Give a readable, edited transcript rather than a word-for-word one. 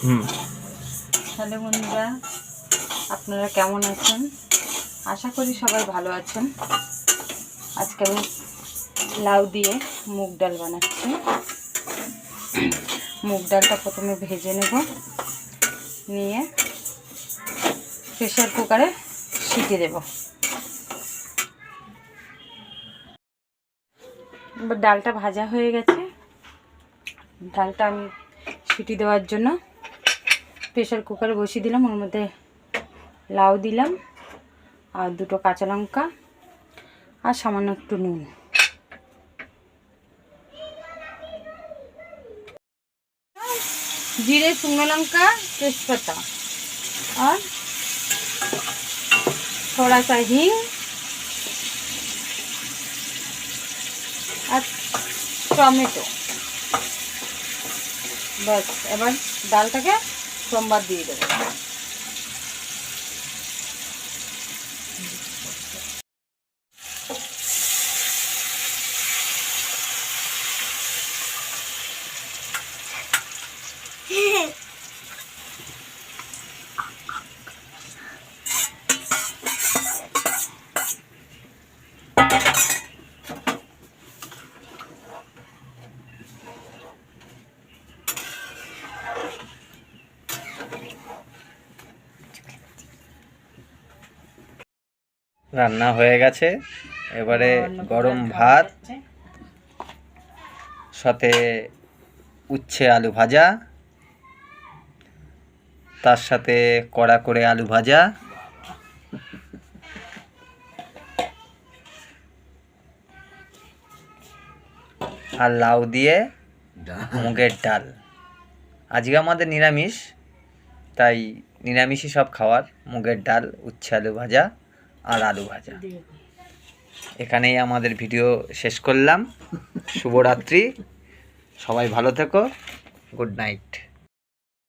Hello বন্ধুরা, আপনারা কেমন আছেন? আশা করি সবাই ভালো আছেন। আজকে আমি লাউ দিয়ে মুগ ডাল বানাচ্ছি। মুগ ডালটা প্রথমে ভেজে নেব, নিয়ে প্রেসার কুকারে সিটি দেব। এবার ডালটা ভাজা হয়ে গেছে। ডালটা আমি সিটি দেওয়ার জন্য প্রেসার কুকারে বসিয়ে দিলাম। ওর মধ্যে লাউ দিলাম আর দুটো কাঁচা লঙ্কা আর সামান্য একটু নুন। জিরে, শুকনো লঙ্কা, তেজপাতা और थोड़ा सा हींग और टमेटो। बस এবার ডালটাকে সোমবার দিয়ে দেবো। রান্না হয়ে গেছে। এবারে গরম ভাত, সাথে উচ্ছে আলু ভাজা, তার সাথে কড়া করে আলু ভাজা, আর লাউ দিয়ে মুগের ডাল। আজকে আমাদের নিরামিষ, তাই নিরামিষই সব খাওয়ার। মুগের ডাল, উচ্ছে আলু ভাজা আর আলু ভাজা। এখানেই আমাদের ভিডিও শেষ করলাম। শুভরাত্রি, সবাই ভালো থেকো। Good night.